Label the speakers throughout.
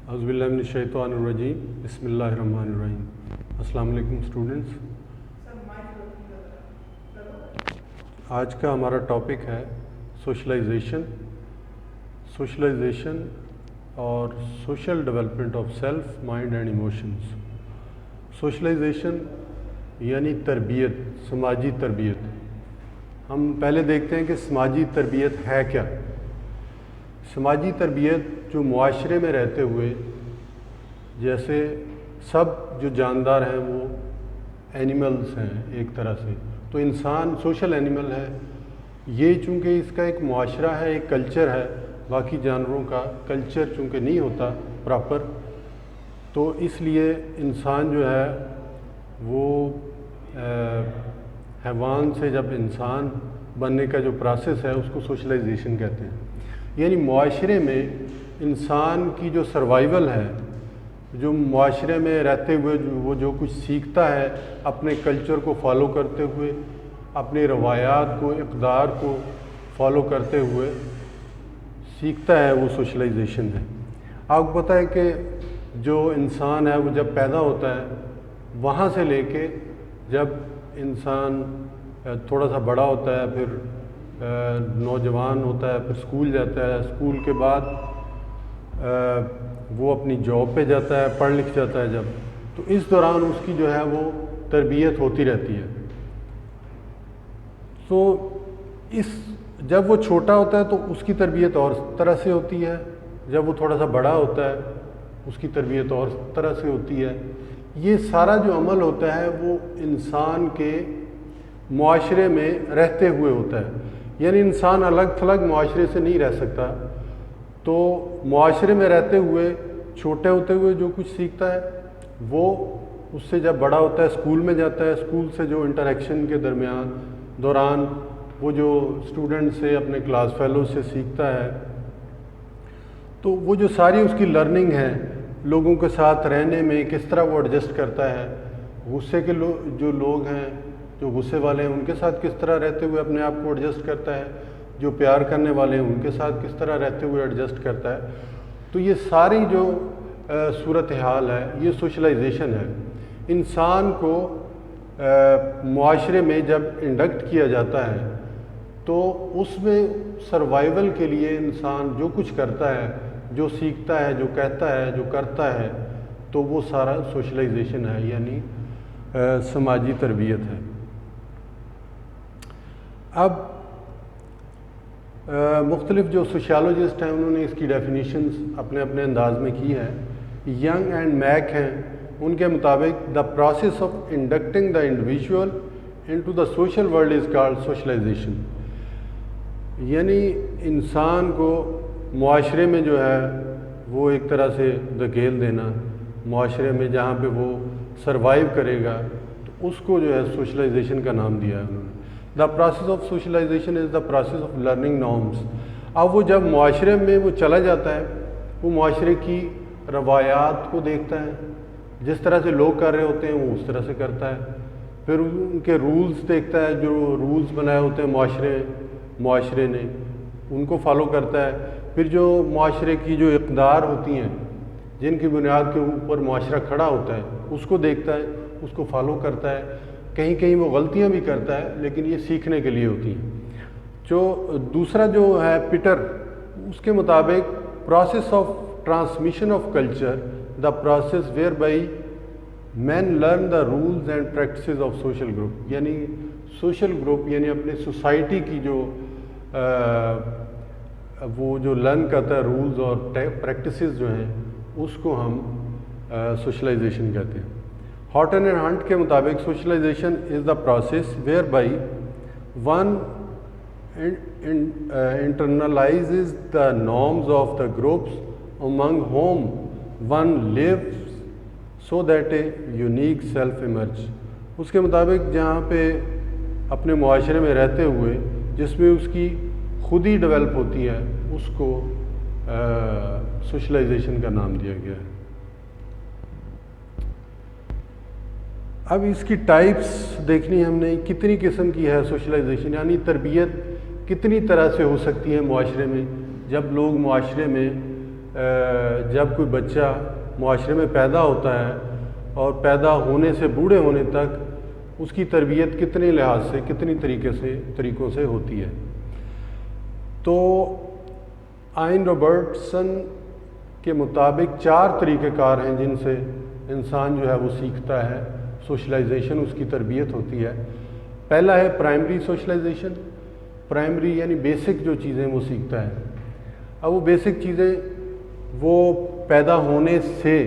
Speaker 1: اعوذ باللہ من الشیطان الرجیم بسم اللہ الرحمن الرحیم. السلام علیکم اسٹوڈنٹس. آج کا ہمارا ٹاپک ہے سوشلائزیشن اور social development of self mind and emotions. Socialization یعنی تربیت، سماجی تربیت. ہم پہلے دیکھتے ہیں کہ سماجی تربیت ہے کیا. سماجی تربیت جو معاشرے میں رہتے ہوئے، جیسے سب جو جاندار ہیں وہ اینیملز ہیں ایک طرح سے، تو انسان سوشل اینیمل ہے. یہ چونکہ اس کا ایک معاشرہ ہے، ایک کلچر ہے، باقی جانوروں کا کلچر چونکہ نہیں ہوتا پراپر، تو اس لیے انسان جو ہے وہ حیوان سے جب انسان بننے کا جو پروسیس ہے اس کو سوشلائزیشن کہتے ہیں. یعنی معاشرے میں انسان کی جو سروائیول ہے، جو معاشرے میں رہتے ہوئے وہ جو کچھ سیکھتا ہے اپنے کلچر کو فالو کرتے ہوئے، اپنی روایات کو، اقدار کو فالو کرتے ہوئے سیکھتا ہے، وہ سوشلائزیشن ہے. آپ کو پتہ ہے کہ جو انسان ہے وہ جب پیدا ہوتا ہے وہاں سے لے کے جب انسان تھوڑا سا بڑا ہوتا ہے، پھر نوجوان ہوتا ہے، پھر اسکول جاتا ہے، اسکول کے بعد وہ اپنی جاب پہ جاتا ہے، پڑھ لکھ جاتا ہے جب، تو اس دوران اس کی جو ہے وہ تربیت ہوتی رہتی ہے. تو جب وہ چھوٹا ہوتا ہے تو اس کی تربیت اور طرح سے ہوتی ہے، جب وہ تھوڑا سا بڑا ہوتا ہے اس کی تربیت اور طرح سے ہوتی ہے. یہ سارا جو عمل ہوتا ہے وہ انسان کے معاشرے میں رہتے ہوئے ہوتا ہے. یعنی انسان الگ تھلگ معاشرے سے نہیں رہ سکتا. تو معاشرے میں رہتے ہوئے چھوٹے ہوتے ہوئے جو کچھ سیکھتا ہے وہ اس سے جب بڑا ہوتا ہے اسکول میں جاتا ہے، اسکول سے جو انٹریکشن کے دوران وہ جو اسٹوڈنٹ سے، اپنے کلاس فیلو سے سیکھتا ہے، تو وہ جو ساری اس کی لرننگ ہے، لوگوں کے ساتھ رہنے میں کس طرح وہ ایڈجسٹ کرتا ہے، غصے کے جو لوگ ہیں، جو غصے والے ہیں ان کے ساتھ کس طرح رہتے ہوئے اپنے آپ کو ایڈجسٹ کرتا ہے، جو پیار کرنے والے ہیں ان کے ساتھ کس طرح رہتے ہوئے ایڈجسٹ کرتا ہے. تو یہ ساری جو صورتحال ہے یہ سوشلائزیشن ہے. انسان کو معاشرے میں جب انڈکٹ کیا جاتا ہے تو اس میں سروائیول کے لیے انسان جو کچھ کرتا ہے، جو سیکھتا ہے، جو کہتا ہے، جو کرتا ہے، تو وہ سارا سوشلائزیشن ہے، یعنی سماجی تربیت ہے. اب مختلف جو سوشیالوجسٹ ہیں انہوں نے اس کی ڈیفینیشنز اپنے اپنے انداز میں کی ہے. ینگ اینڈ میک ہیں، ان کے مطابق the process of inducting the individual into the social world is called socialization. یعنی انسان کو معاشرے میں جو ہے وہ ایک طرح سے دھکیل دینا، معاشرے میں جہاں پہ وہ سروائیو کرے گا تو اس کو جو ہے سوشلائزیشن کا نام دیا ہے انہوں نے. The process of socialization is the process of learning norms. اب وہ جب معاشرے میں وہ چلا جاتا ہے، وہ معاشرے کی روایات کو دیکھتا ہے، جس طرح سے لوگ کر رہے ہوتے ہیں وہ اس طرح سے کرتا ہے. پھر ان کے رولز دیکھتا ہے، جو رولز بنائے ہوتے ہیں معاشرے نے ان کو فالو کرتا ہے. پھر جو معاشرے کی جو اقدار ہوتی ہیں جن کی بنیاد کے اوپر معاشرہ کھڑا ہوتا ہے اس کو دیکھتا ہے، اس کو فالو کرتا ہے. کہیں کہیں وہ غلطیاں بھی کرتا ہے لیکن یہ سیکھنے کے لیے ہوتی ہیں. جو دوسرا جو ہے پیٹر، اس کے مطابق process of transmission of culture the process whereby man learn the rules and practices of social group. یعنی سوشل گروپ یعنی اپنے سوسائٹی کی جو وہ جو لرن کرتا ہے رولز اور پریکٹسز جو ہیں اس کو ہم سوشلائزیشن کہتے ہیں. ہارٹن اینڈ ہنٹ کے مطابق socialization is the process whereby one internalizes the norms of the groups among whom one lives so that a unique self emerge. اس کے مطابق جہاں پہ اپنے معاشرے میں رہتے ہوئے جس میں اس کی خود ہی ڈیولپ ہوتی ہے اس کو سوشلائزیشن کا نام دیا گیا ہے. اب اس کی ٹائپس دیکھنی ہم نے، کتنی قسم کی ہے سوشلائزیشن، یعنی تربیت کتنی طرح سے ہو سکتی ہے معاشرے میں. جب لوگ معاشرے میں جب کوئی بچہ معاشرے میں پیدا ہوتا ہے اور پیدا ہونے سے بوڑھے ہونے تک اس کی تربیت کتنے لحاظ سے کتنی طریقوں سے ہوتی ہے. تو آئن روبرٹسن کے مطابق 4 طریقہ کار ہیں جن سے انسان جو ہے وہ سیکھتا ہے, سوشلائزیشن اس کی تربیت ہوتی ہے. پہلا ہے پرائمری سوشلائزیشن. پرائمری یعنی بیسک جو چیزیں وہ سیکھتا ہے. اب وہ بیسک چیزیں وہ پیدا ہونے سے,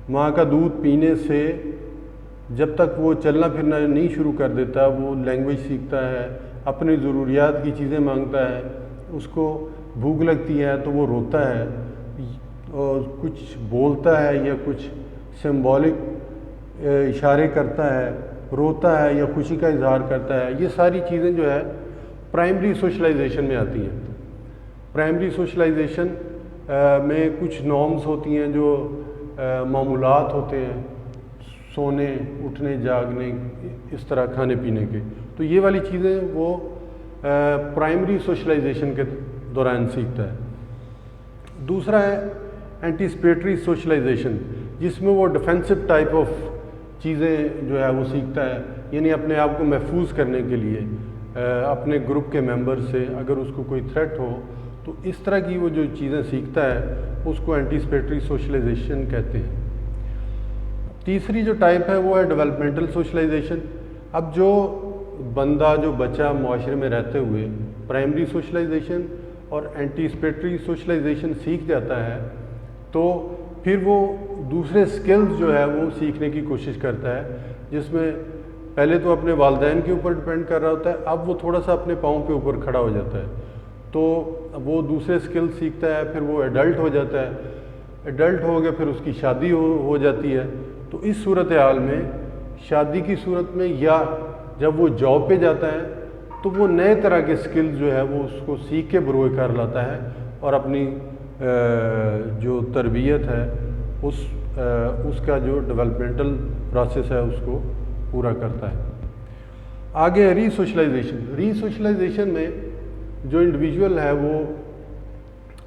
Speaker 1: ماں کا دودھ پینے سے جب تک وہ چلنا پھرنا نہیں شروع کر دیتا, وہ لینگویج سیکھتا ہے, اپنی ضروریات کی چیزیں مانگتا ہے, اس کو بھوک لگتی ہے تو وہ روتا ہے اور کچھ بولتا ہے یا کچھ سمبولک اشارے کرتا ہے, روتا ہے یا خوشی کا اظہار کرتا ہے. یہ ساری چیزیں جو ہے پرائمری سوشلائزیشن میں آتی ہیں. پرائمری سوشلائزیشن میں کچھ نارمز ہوتی ہیں جو معمولات ہوتے ہیں, سونے, اٹھنے, جاگنے, اس طرح کھانے پینے کے. تو یہ والی چیزیں وہ پرائمری سوشلائزیشن کے دوران سیکھتا ہے. دوسرا ہے اینٹیسپیٹری سوشلائزیشن, جس میں وہ ڈیفینسو ٹائپ آف چیزیں جو ہے وہ سیکھتا ہے, یعنی اپنے آپ کو محفوظ کرنے کے لیے اپنے گروپ کے ممبر سے اگر اس کو کوئی تھریٹ ہو تو اس طرح کی وہ جو چیزیں سیکھتا ہے اس کو اینٹیسپیٹری سوشلائزیشن کہتے ہیں. تیسری جو ٹائپ ہے وہ ہے ڈیولپمنٹل سوشلائزیشن. اب جو بندہ, جو بچہ معاشرے میں رہتے ہوئے پرائمری سوشلائزیشن اور اینٹیسپیٹری سوشلائزیشن سیکھ جاتا ہے تو پھر وہ دوسرے سکلز جو ہے وہ سیکھنے کی کوشش کرتا ہے, جس میں پہلے تو اپنے والدین کے اوپر ڈپینڈ کر رہا ہوتا ہے, اب وہ تھوڑا سا اپنے پاؤں کے اوپر کھڑا ہو جاتا ہے تو وہ دوسرے سکل سیکھتا ہے. پھر وہ ایڈلٹ ہو جاتا ہے, ایڈلٹ ہو گیا پھر اس کی شادی ہو جاتی ہے. تو اس صورتحال میں, شادی کی صورت میں یا جب وہ جاب پہ جاتا ہے تو وہ نئے طرح کے سکل جو ہے وہ اس کو سیکھ کے بروئے کر لاتا ہے اور اپنی جو تربیت ہے اس کا جو ڈیولپمنٹل پروسیس ہے اس کو پورا کرتا ہے. آگے ری سوشلائزیشن. ری سوشلائزیشن میں جو انڈیویجول ہے وہ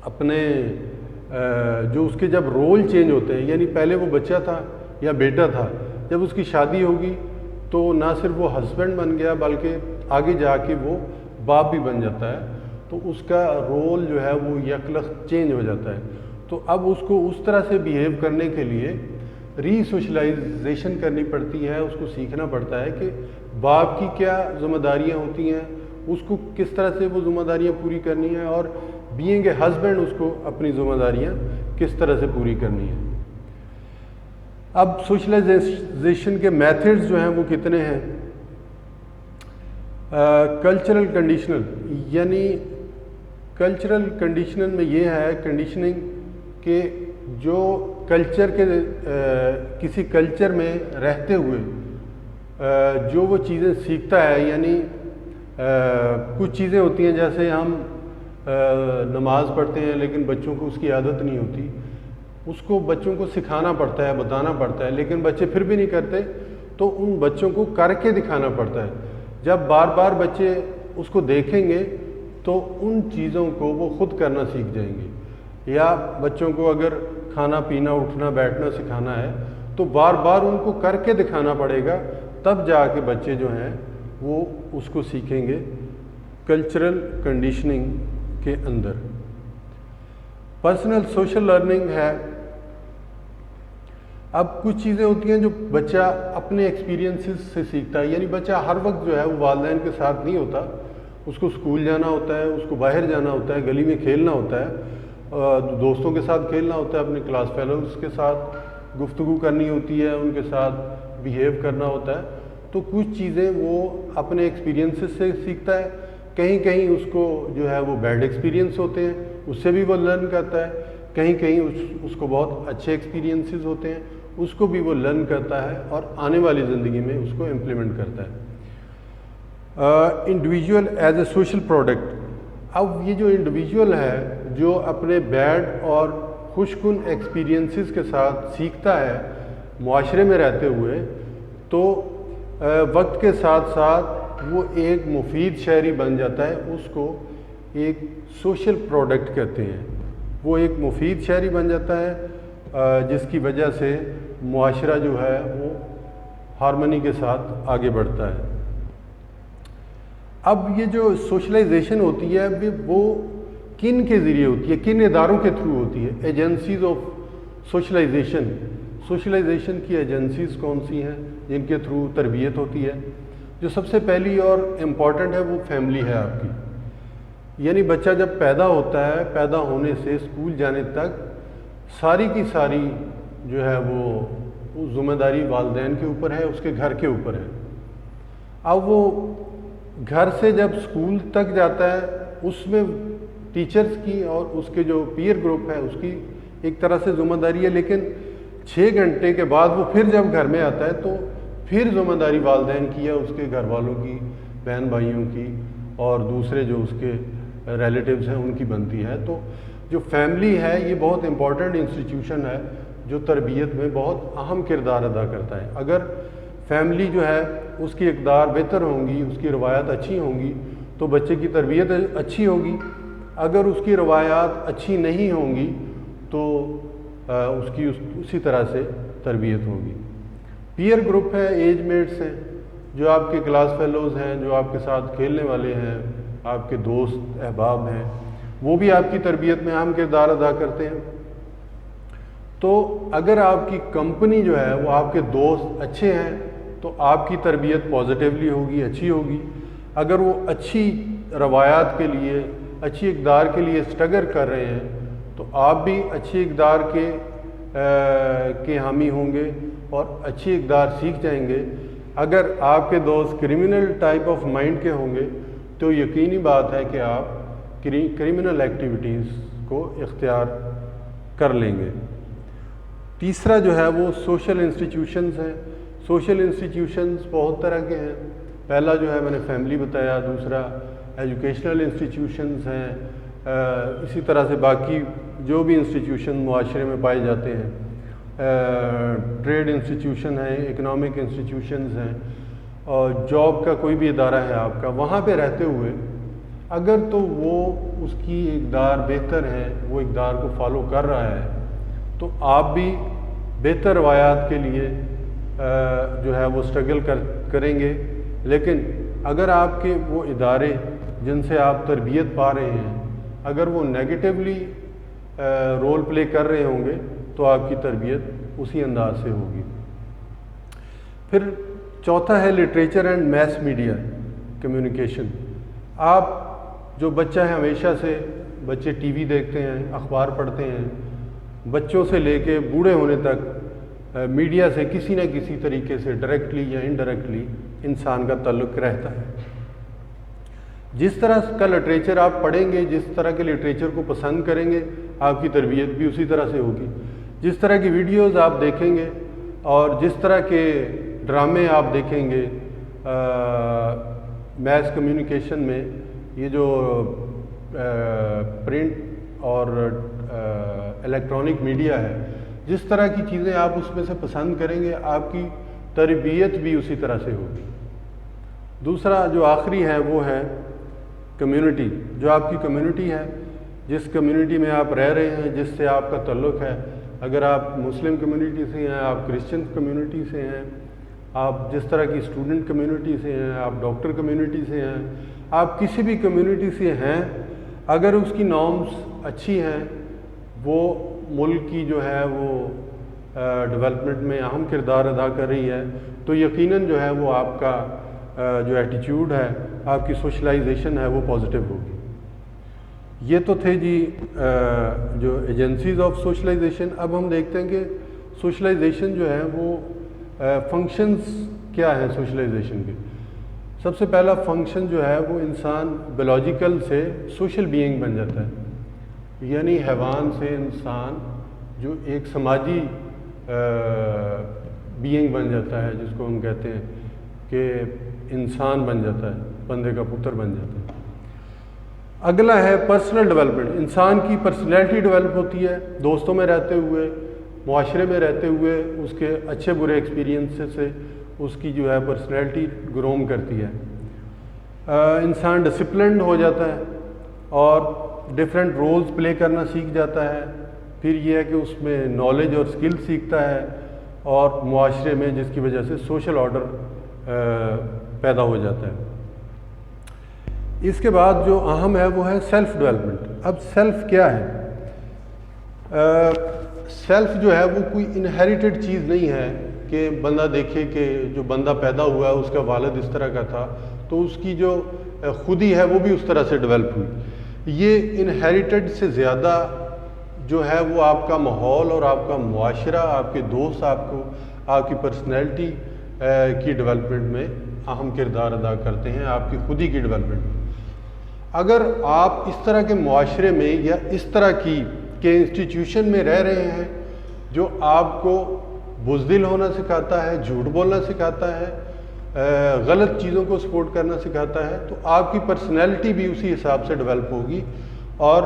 Speaker 1: اپنے جو اس کے جب رول چینج ہوتے ہیں, یعنی پہلے وہ بچہ تھا یا بیٹا تھا, جب اس کی شادی ہوگی تو نہ صرف وہ ہسبینڈ بن گیا بلکہ آگے جا کے وہ باپ بھی بن جاتا ہے, تو اس کا رول جو ہے وہ یکلخت چینج ہو جاتا ہے. تو اب اس کو اس طرح سے بیہیو کرنے کے لیے ری سوشلائزیشن کرنی پڑتی ہے, اس کو سیکھنا پڑتا ہے کہ باپ کی کیا ذمہ داریاں ہوتی ہیں, اس کو کس طرح سے وہ ذمہ داریاں پوری کرنی ہیں, اور بینگ اے ہسبینڈ اس کو اپنی ذمہ داریاں کس طرح سے پوری کرنی ہیں. اب سوشلائزیشن کے میتھڈز جو ہیں وہ کتنے ہیں. کلچرل کنڈیشنل, یعنی کلچرل کنڈیشنل میں یہ ہے کنڈیشننگ کہ جو کلچر کے کسی کلچر میں رہتے ہوئے جو وہ چیزیں سیکھتا ہے, یعنی کچھ چیزیں ہوتی ہیں جیسے ہم نماز پڑھتے ہیں لیکن بچوں کو اس کی عادت نہیں ہوتی, اس کو بچوں کو سکھانا پڑتا ہے, بتانا پڑتا ہے, لیکن بچے پھر بھی نہیں کرتے تو ان بچوں کو کر کے دکھانا پڑتا ہے. جب بار بار بچے اس کو دیکھیں گے تو ان چیزوں کو وہ خود کرنا سیکھ جائیں گے. یا بچوں کو اگر کھانا پینا اٹھنا بیٹھنا سکھانا ہے تو بار بار ان کو کر کے دکھانا پڑے گا, تب جا کے بچے جو ہیں وہ اس کو سیکھیں گے. کلچرل کنڈیشننگ کے اندر پرسنل سوشل لرننگ ہے. اب کچھ چیزیں ہوتی ہیں جو بچہ اپنے ایکسپیرینسز سے سیکھتا ہے, یعنی بچہ ہر وقت جو ہے وہ والدین کے ساتھ نہیں ہوتا, اس کو اسکول جانا ہوتا ہے, اس کو باہر جانا ہوتا ہے, گلی میں کھیلنا ہوتا ہے, دوستوں کے ساتھ کھیلنا ہوتا ہے, اپنے کلاس فیلوز کے ساتھ گفتگو کرنی ہوتی ہے, ان کے ساتھ بیہیو کرنا ہوتا ہے. تو کچھ چیزیں وہ اپنے ایکسپیرینسز سے سیکھتا ہے, کہیں کہیں اس کو جو ہے وہ بیڈ ایکسپیرینس ہوتے ہیں اس سے بھی وہ لرن کرتا ہے, کہیں کہیں اس کو بہت اچھے ایکسپیرینسز ہوتے ہیں اس کو بھی وہ لرن کرتا ہے اور آنے والی زندگی میں اس کو امپلیمنٹ کرتا ہے. Individual as a social product. اب یہ جو انڈیویجول ہے جو اپنے بیڈ اور خوش کن ایکسپیرینسز کے ساتھ سیکھتا ہے معاشرے میں رہتے ہوئے, تو وقت کے ساتھ ساتھ وہ ایک مفید شہری بن جاتا ہے, اس کو ایک سوشل پروڈکٹ کہتے ہیں. وہ ایک مفید شہری بن جاتا ہے جس کی وجہ سے معاشرہ جو ہے وہ ہارمنی کے ساتھ آگے بڑھتا ہے۔ اب یہ جو سوشلائزیشن ہوتی ہے وہ کن کے ذریعے ہوتی ہے، کن اداروں کے تھرو ہوتی ہے؟ Agencies of socialization. سوشلائزیشن کی ایجنسیز کون سی ہیں جن کے تھرو تربیت ہوتی ہے؟ جو سب سے پہلی اور امپورٹنٹ ہے وہ فیملی ہے آپ کی، یعنی بچہ جب پیدا ہوتا ہے، پیدا ہونے سے اسکول جانے تک ساری کی ساری جو ہے وہ ذمہ داری والدین کے اوپر ہے، اس کے گھر کے اوپر ہے۔ اب وہ گھر سے جب اسکول تک جاتا ہے اس میں ٹیچرز کی اور اس کے جو پیئر گروپ ہے اس کی ایک طرح سے ذمہ داری ہے، لیکن 6 گھنٹے کے بعد وہ پھر جب گھر میں آتا ہے تو پھر ذمہ داری والدین کی ہے، اس کے گھر والوں کی، بہن بھائیوں کی اور دوسرے جو اس کے ریلیٹیوز ہیں ان کی بنتی ہے۔ تو جو فیملی ہے یہ بہت امپورٹنٹ انسٹیٹیوشن ہے جو تربیت میں بہت اہم کردار ادا کرتا ہے۔ اگر فیملی جو ہے اس کی اقدار بہتر ہوں گی، اس کی روایات اچھی ہوں گی تو بچے کی تربیت اچھی ہوگی۔ اگر اس کی روایات اچھی نہیں ہوں گی تو اس کی اسی طرح سے تربیت ہوگی۔ پیئر گروپ ہے، ایج میٹس ہیں، جو آپ کے کلاس فیلوز ہیں، جو آپ کے ساتھ کھیلنے والے ہیں، آپ کے دوست احباب ہیں، وہ بھی آپ کی تربیت میں اہم کردار ادا کرتے ہیں۔ تو اگر آپ کی کمپنی جو ہے وہ آپ کے دوست اچھے ہیں تو آپ کی تربیت پازیٹیولی ہوگی، اچھی ہوگی۔ اگر وہ اچھی روایات کے لیے، اچھی اقدار کے لیے اسٹرگل کر رہے ہیں تو آپ بھی اچھی اقدار کے حامی ہوں گے اور اچھی اقدار سیکھ جائیں گے۔ اگر آپ کے دوست کرمنل ٹائپ آف مائنڈ کے ہوں گے تو یقینی بات ہے کہ آپ کرمنل ایکٹیویٹیز کو اختیار کر لیں گے۔ تیسرا جو ہے وہ سوشل انسٹیٹیوشنز ہیں۔ سوشل انسٹیٹیوشنز بہت طرح کے ہیں۔ پہلا جو ہے میں نے فیملی بتایا، دوسرا ایجوکیشنل انسٹیٹیوشنز ہیں، اسی طرح سے باقی جو بھی انسٹیٹیوشن معاشرے میں پائے جاتے ہیں، ٹریڈ انسٹیٹیوشن ہیں، اکنامک انسٹیٹیوشنز ہیں، اور جاب کا کوئی بھی ادارہ ہے آپ کا، وہاں پہ رہتے ہوئے اگر تو وہ اس کی اقدار بہتر ہے، وہ اقدار کو فالو کر رہا ہے تو آپ بھی بہتر روایات کے لیے جو ہے وہ اسٹرگل کریں گے۔ لیکن اگر آپ کے وہ ادارے جن سے آپ تربیت پا رہے ہیں اگر وہ نیگیٹیولی رول پلے کر رہے ہوں گے تو آپ کی تربیت اسی انداز سے ہوگی۔ پھر چوتھا ہے literature and mass media communication. آپ جو بچہ ہے، ہمیشہ سے بچے ٹی وی دیکھتے ہیں، اخبار پڑھتے ہیں، بچوں سے لے کے بوڑھے ہونے تک میڈیا سے کسی نہ کسی طریقے سے ڈائریکٹلی یا انڈائریکٹلی انسان کا تعلق رہتا ہے۔ جس طرح کا لٹریچر آپ پڑھیں گے، جس طرح کے لٹریچر کو پسند کریں گے، آپ کی تربیت بھی اسی طرح سے ہوگی۔ جس طرح کی ویڈیوز آپ دیکھیں گے اور جس طرح کے ڈرامے آپ دیکھیں گے، میس کمیونیکیشن میں یہ جو پرنٹ اور الیکٹرانک میڈیا ہے، جس طرح کی چیزیں آپ اس میں سے پسند کریں گے آپ کی تربیت بھی اسی طرح سے ہوگی۔ دوسرا جو آخری ہے وہ ہے کمیونٹی۔ جو آپ کی کمیونٹی ہے، جس کمیونٹی میں آپ رہ رہے ہیں، جس سے آپ کا تعلق ہے، اگر آپ مسلم کمیونٹی سے ہیں، آپ کرسچن کمیونٹی سے ہیں، آپ جس طرح کی اسٹوڈنٹ کمیونٹی سے ہیں، آپ ڈاکٹر کمیونٹی سے ہیں، آپ کسی بھی کمیونٹی سے ہیں، اگر اس کی نارمز اچھی ہیں، وہ ملک کی جو ہے وہ ڈیولپمنٹ میں اہم کردار ادا کر رہی ہے، تو یقیناً جو ہے وہ آپ کا جو ایٹیٹیوڈ ہے، آپ کی سوشلائزیشن ہے وہ پازیٹیو ہوگی۔ یہ تو تھے جی جو ایجنسیز آف سوشلائزیشن۔ اب ہم دیکھتے ہیں کہ سوشلائزیشن جو ہے وہ فنکشنز کیا ہیں سوشلائزیشن کے۔ سب سے پہلا فنکشن جو ہے وہ انسان بایولوجیکل سے سوشل بینگ بن جاتا ہے، یعنی حیوان سے انسان جو ایک سماجی بینگ بن جاتا ہے، جس کو ہم کہتے ہیں کہ انسان بن جاتا ہے، بندے کا پتر بن جاتا ہے۔ اگلا ہے پرسنل ڈیولپمنٹ۔ انسان کی پرسنالٹی ڈیولپ ہوتی ہے دوستوں میں رہتے ہوئے، معاشرے میں رہتے ہوئے، اس کے اچھے برے ایکسپیرینس سے اس کی جو ہے پرسنالٹی گروم کرتی ہے۔ انسان ڈسپلنڈ ہو جاتا ہے اور ڈفرینٹ رولز پلے کرنا سیکھ جاتا ہے. پھر یہ ہے کہ اس میں نالج اور اسکل سیکھتا ہے اور معاشرے میں جس کی وجہ سے سوشل آرڈر پیدا ہو جاتا ہے. اس کے بعد جو اہم ہے وہ ہے سیلف ڈیولپمنٹ. اب سیلف کیا ہے؟ سیلف جو ہے وہ کوئی انہیریٹڈ چیز نہیں ہے کہ بندہ دیکھے کہ جو بندہ پیدا ہوا ہے اس کا والد اس طرح کا تھا تو اس کی جو خودی ہے وہ بھی اس طرح سے ڈیولپ ہوئی. یہ انہیریٹڈ سے زیادہ جو ہے وہ آپ کا ماحول اور آپ کا معاشرہ، آپ کے دوست آپ کی پرسنالٹی کی ڈیولپمنٹ میں اہم کردار ادا کرتے ہیں، آپ کی خودی کی ڈیولپمنٹ میں. اگر آپ اس طرح کے معاشرے میں یا اس طرح کے انسٹیٹیوشن میں رہ رہے ہیں جو آپ کو بزدل ہونا سکھاتا ہے، جھوٹ بولنا سکھاتا ہے، غلط چیزوں کو سپورٹ کرنا سکھاتا ہے، تو آپ کی پرسنالٹی بھی اسی حساب سے ڈیولپ ہوگی اور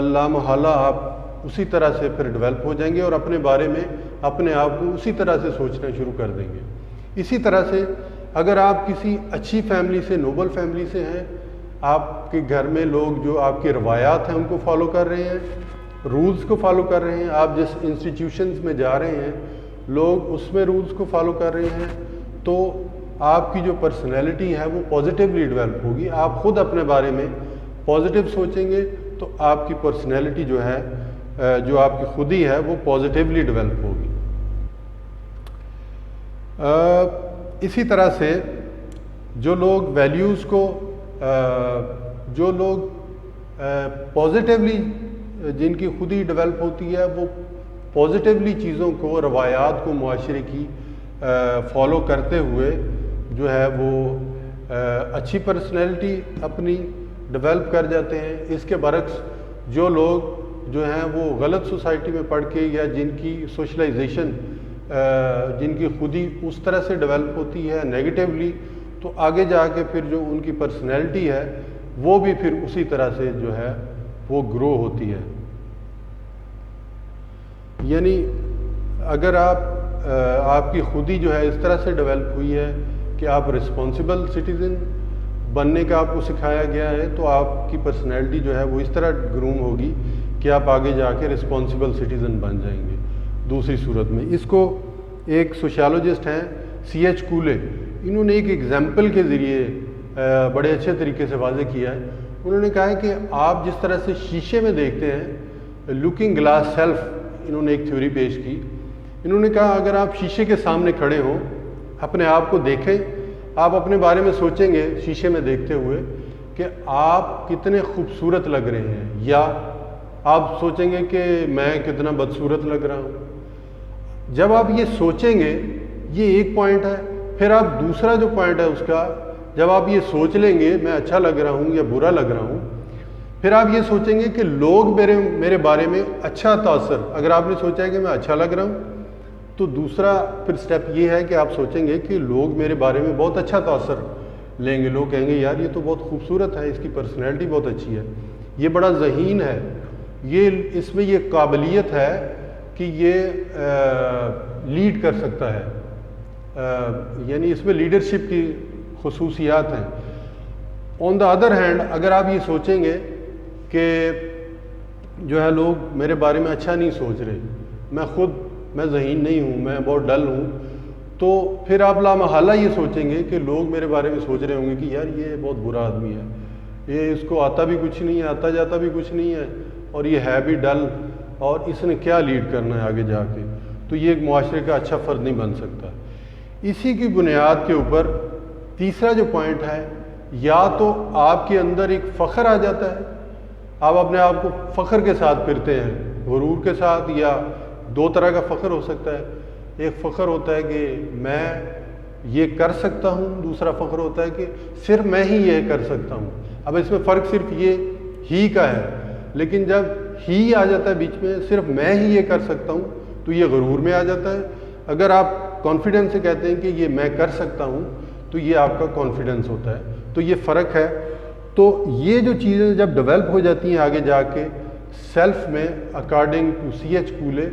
Speaker 1: لامحالہ آپ اسی طرح سے پھر ڈیولپ ہو جائیں گے اور اپنے بارے میں اپنے آپ کو اسی طرح سے سوچنا شروع کر دیں گے. اسی طرح سے اگر آپ کسی اچھی فیملی سے، نوبل فیملی سے ہیں، آپ کے گھر میں لوگ جو آپ کی روایات ہیں ان کو فالو کر رہے ہیں، رولز کو فالو کر رہے ہیں، آپ جس انسٹیٹیوشنز میں جا رہے ہیں لوگ اس میں رولز کو فالو کر رہے ہیں، تو آپ کی جو پرسنالٹی ہے وہ پازیٹیولی ڈیولپ ہوگی. آپ خود اپنے بارے میں پازیٹیو سوچیں گے تو آپ کی پرسنالٹی جو ہے، جو آپ کی خودی ہے وہ پازیٹیولی ڈیولپ ہوگی. اسی طرح سے جو لوگ ویلیوز کو، جو لوگ پازیٹیولی جن کی خودی ڈیولپ ہوتی ہے وہ پازیٹیولی چیزوں کو، روایات کو معاشرے کی فالو کرتے ہوئے جو ہے وہ اچھی پرسنالٹی اپنی ڈیولپ کر جاتے ہیں. اس کے برعکس جو لوگ جو ہیں وہ غلط سوسائٹی میں پڑھ کے یا جن کی سوشلائزیشن، جن کی خودی اس طرح سے ڈیولپ ہوتی ہے نیگیٹیولی، تو آگے جا کے پھر جو ان کی پرسنالٹی ہے وہ بھی پھر اسی طرح سے جو ہے وہ گرو ہوتی ہے. یعنی اگر آپ کی خودی جو ہے اس طرح سے ڈیولپ ہوئی ہے کہ آپ رسپانسبل سٹیزن بننے کا آپ کو سکھایا گیا ہے تو آپ کی پرسنالٹی جو ہے وہ اس طرح گروم ہوگی کہ آپ آگے جا کے رسپانسبل سٹیزن بن جائیں گے. دوسری صورت میں اس کو ایک سوشیالوجسٹ ہیں C.H. کولے، انہوں نے ایک ایگزامپل کے ذریعے بڑے اچھے طریقے سے واضح کیا ہے. انہوں نے کہا ہے کہ آپ جس طرح سے شیشے میں دیکھتے ہیں، لکنگ گلاس سیلف، انہوں نے ایک تھیوری پیش کی. انہوں نے کہا اگر آپ شیشے کے سامنے کھڑے ہوں، اپنے آپ کو دیکھیں، آپ اپنے بارے میں سوچیں گے شیشے میں دیکھتے ہوئے کہ آپ کتنے خوبصورت لگ رہے ہیں، یا آپ سوچیں گے کہ میں کتنا بدصورت لگ رہا ہوں. جب آپ یہ سوچیں گے، یہ ایک پوائنٹ ہے. پھر آپ دوسرا جو پوائنٹ ہے اس کا، جب آپ یہ سوچ لیں گے میں اچھا لگ رہا ہوں یا برا لگ رہا ہوں، پھر آپ یہ سوچیں گے کہ لوگ میرے بارے میں اچھا تاثر، اگر آپ نے سوچا ہے کہ میں اچھا لگ رہا ہوں تو دوسرا پھر سٹیپ یہ ہے کہ آپ سوچیں گے کہ لوگ میرے بارے میں بہت اچھا تاثر لیں گے. لوگ کہیں گے یار یہ تو بہت خوبصورت ہے، اس کی پرسنالٹی بہت اچھی ہے، یہ بڑا ذہین ہے، اس میں یہ قابلیت ہے کہ یہ لیڈ کر سکتا ہے، یعنی اس میں لیڈرشپ کی خصوصیات ہیں. آن دا ادر ہینڈ اگر آپ یہ سوچیں گے کہ جو ہے لوگ میرے بارے میں اچھا نہیں سوچ رہے، میں ذہین نہیں ہوں، میں بہت ڈل ہوں، تو پھر آپ لامحالہ یہ سوچیں گے کہ لوگ میرے بارے میں سوچ رہے ہوں گے کہ یار یہ بہت برا آدمی ہے، یہ اس کو آتا بھی کچھ نہیں ہے، آتا جاتا بھی کچھ نہیں ہے، اور یہ ہے بھی ڈل، اور اس نے کیا لیڈ کرنا ہے آگے جا کے، تو یہ ایک معاشرے کا اچھا فرد نہیں بن سکتا. اسی کی بنیاد کے اوپر تیسرا جو پوائنٹ ہے، یا تو آپ کے اندر ایک فخر آ جاتا ہے، آپ اپنے آپ کو فخر کے ساتھ پھرتے ہیں، غرور کے ساتھ، یا دو طرح کا فخر ہو سکتا ہے. ایک فخر ہوتا ہے کہ میں یہ کر سکتا ہوں، دوسرا فخر ہوتا ہے کہ صرف میں ہی یہ کر سکتا ہوں. اب اس میں فرق صرف ہی کا ہے، لیکن جب ہی آ جاتا ہے بیچ میں، صرف میں ہی یہ کر سکتا ہوں، تو یہ غرور میں آ جاتا ہے. اگر آپ کانفیڈنس سے کہتے ہیں کہ یہ میں کر سکتا ہوں تو یہ آپ کا کانفیڈنس ہوتا ہے. تو یہ فرق ہے. تو یہ جو چیزیں جب ڈیولپ ہو جاتی ہیں آگے جا کے سیلف میں، اکارڈنگ ٹو C.H. کولے،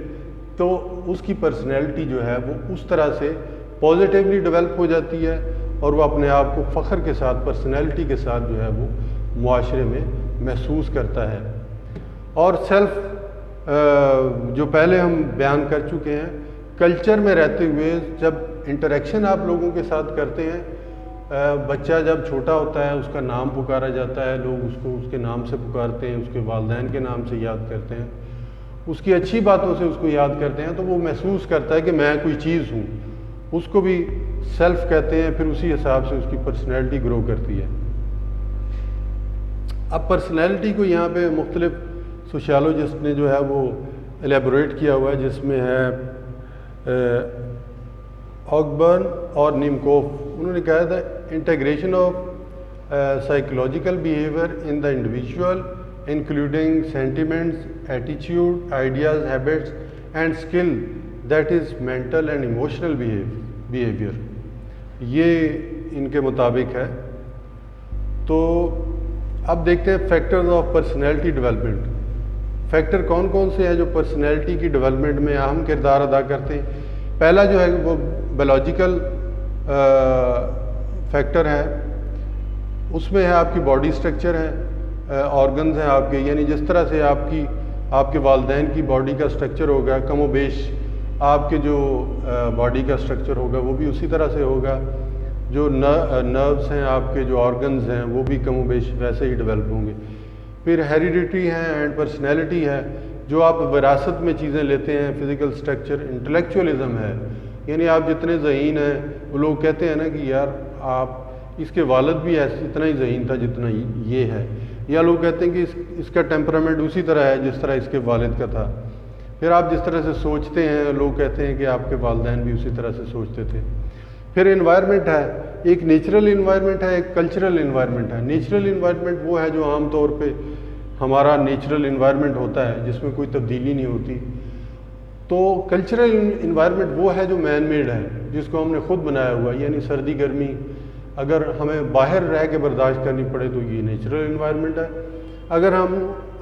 Speaker 1: تو اس کی پرسنالٹی جو ہے وہ اس طرح سے پازیٹیولی ڈیولپ ہو جاتی ہے اور وہ اپنے آپ کو فخر کے ساتھ، پرسنالٹی کے ساتھ جو ہے وہ معاشرے میں محسوس کرتا ہے. اور سیلف جو پہلے ہم بیان کر چکے ہیں, کلچر میں رہتے ہوئے جب انٹریکشن آپ لوگوں کے ساتھ کرتے ہیں, بچہ جب چھوٹا ہوتا ہے اس کا نام پکارا جاتا ہے, لوگ اس کو اس کے نام سے پکارتے ہیں, اس کے والدین کے نام سے یاد کرتے ہیں, اس کی اچھی باتوں سے اس کو یاد کرتے ہیں, تو وہ محسوس کرتا ہے کہ میں کوئی چیز ہوں. اس کو بھی سیلف کہتے ہیں. پھر اسی حساب سے اس کی پرسنالٹی گرو کرتی ہے. اب پرسنالٹی کو یہاں پہ مختلف سوشیالوجسٹ نے جو ہے وہ ایلیبوریٹ کیا ہوا ہے, جس میں ہے آگبرن اور نیمکوف. انہوں نے کہا تھا integration of psychological behaviour in the individual including sentiments, ایٹیچیوڈ, ideas, habits and skill that is mental and emotional behaviour. یہ ان کے مطابق ہے. تو اب دیکھتے ہیں factors of personality development. Factor کون کون سے ہیں جو پرسنالٹی کی ڈیولپمنٹ میں اہم کردار ادا کرتے ہیں؟ پہلا جو ہے وہ بایولوجیکل فیکٹر ہے. اس میں ہے آپ کی باڈی سٹرکچر ہے, آرگنز ہیں آپ کے, یعنی جس طرح سے آپ کے والدین کی باڈی کا سٹرکچر ہوگا, کم و بیش آپ کے جو باڈی کا سٹرکچر ہوگا وہ بھی اسی طرح سے ہوگا. جو نروس ہیں آپ کے, جو آرگنز ہیں, وہ بھی کم و بیش ویسے ہی ڈیولپ ہوں گے. پھر ہیریڈیٹی ہے اینڈ پرسنالٹی ہے, جو آپ وراثت میں چیزیں لیتے ہیں. فزیکل سٹرکچر, انٹلیکچولیزم ہے, یعنی آپ جتنے ذہین ہیں, وہ لوگ کہتے ہیں نا کہ یار آپ اس کے والد بھی اتنا ہی ذہین تھا جتنا یہ ہے, یا لوگ کہتے ہیں کہ اس کا ٹیمپرامنٹ اسی طرح ہے جس طرح اس کے والد کا تھا. پھر آپ جس طرح سے سوچتے ہیں, لوگ کہتے ہیں کہ آپ کے والدین بھی اسی طرح سے سوچتے تھے. پھر انوائرمنٹ ہے, ایک نیچرل انوائرمنٹ ہے, ایک کلچرل انوائرمنٹ ہے. نیچرل انوائرمنٹ وہ ہے جو عام طور پہ ہمارا نیچرل انوائرمنٹ ہوتا ہے, جس میں کوئی تبدیلی نہیں ہوتی. تو کلچرل انوائرمنٹ وہ ہے جو مین میڈ ہے, جس کو ہم نے خود بنایا ہوا ہے. یعنی سردی گرمی اگر ہمیں باہر رہ کے برداشت کرنی پڑے تو یہ نیچرل انوائرمنٹ ہے. اگر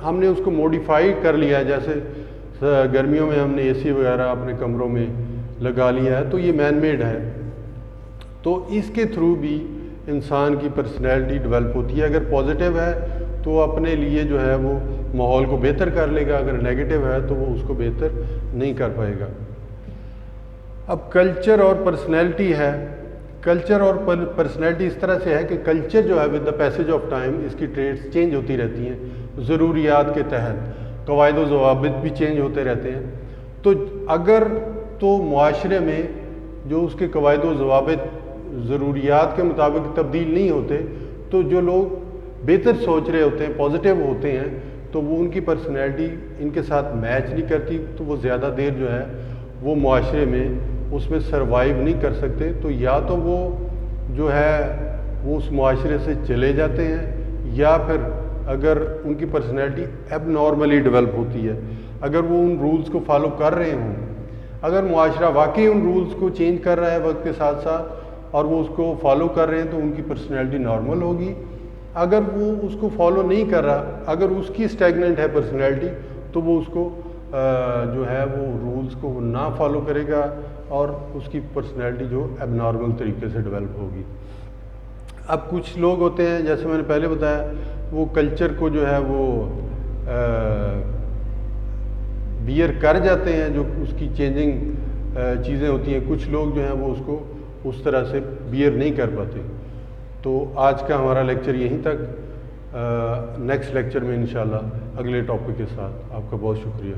Speaker 1: ہم نے اس کو موڈیفائی کر لیا ہے, جیسے گرمیوں میں ہم نے اے سی وغیرہ اپنے کمروں میں لگا لیا ہے, تو یہ مین میڈ ہے. تو اس کے تھرو بھی انسان کی پرسنالٹی ڈیولپ ہوتی ہے. اگر پازیٹیو ہے تو اپنے لیے جو ہے وہ ماحول کو بہتر کر لے گا, اگر نیگیٹو ہے تو وہ اس کو بہتر نہیں کر پائے گا. اب کلچر اور پرسنالٹی ہے. کلچر اور پرسنالٹی اس طرح سے ہے کہ کلچر جو ہے with the passage of time اس کی ٹریٹس چینج ہوتی رہتی ہیں. ضروریات کے تحت قواعد و ضوابط بھی چینج ہوتے رہتے ہیں. تو اگر تو معاشرے میں جو اس کے قواعد و ضوابط ضروریات کے مطابق تبدیل نہیں ہوتے, تو جو لوگ بہتر سوچ رہے ہوتے ہیں, پازیٹیو ہوتے ہیں, تو وہ ان کی پرسنالٹی ان کے ساتھ میچ نہیں کرتی, تو وہ زیادہ دیر جو ہے وہ معاشرے میں اس میں سروائیو نہیں کر سکتے. تو یا تو وہ جو ہے وہ اس معاشرے سے چلے جاتے ہیں, یا پھر اگر ان کی پرسنالٹی ایب نارملی ڈیولپ ہوتی ہے, اگر وہ ان رولز کو فالو کر رہے ہوں, اگر معاشرہ واقعی ان رولز کو چینج کر رہا ہے وقت کے ساتھ ساتھ اور وہ اس کو فالو کر رہے ہیں, تو ان کی پرسنالٹی نارمل ہوگی. اگر وہ اس کو فالو نہیں کر رہا, اگر اس کی اسٹیگننٹ ہے پرسنالٹی, تو وہ اس کو جو ہے وہ رولز کو نہ فالو کرے گا اور اس کی پرسنالٹی جو ایب نارمل طریقے سے ڈیولپ ہوگی. اب کچھ لوگ ہوتے ہیں, جیسے میں نے پہلے بتایا, وہ کلچر کو جو ہے وہ بیئر کر جاتے ہیں, جو اس کی چینجنگ چیزیں ہوتی ہیں. کچھ لوگ جو ہیں وہ اس کو اس طرح سے بیئر نہیں کر پاتے. تو آج کا ہمارا لیکچر یہیں تک. نیکسٹ لیکچر میں انشاءاللہ اگلے ٹاپک کے ساتھ. آپ کا بہت شکریہ.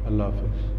Speaker 1: اللہ حافظ.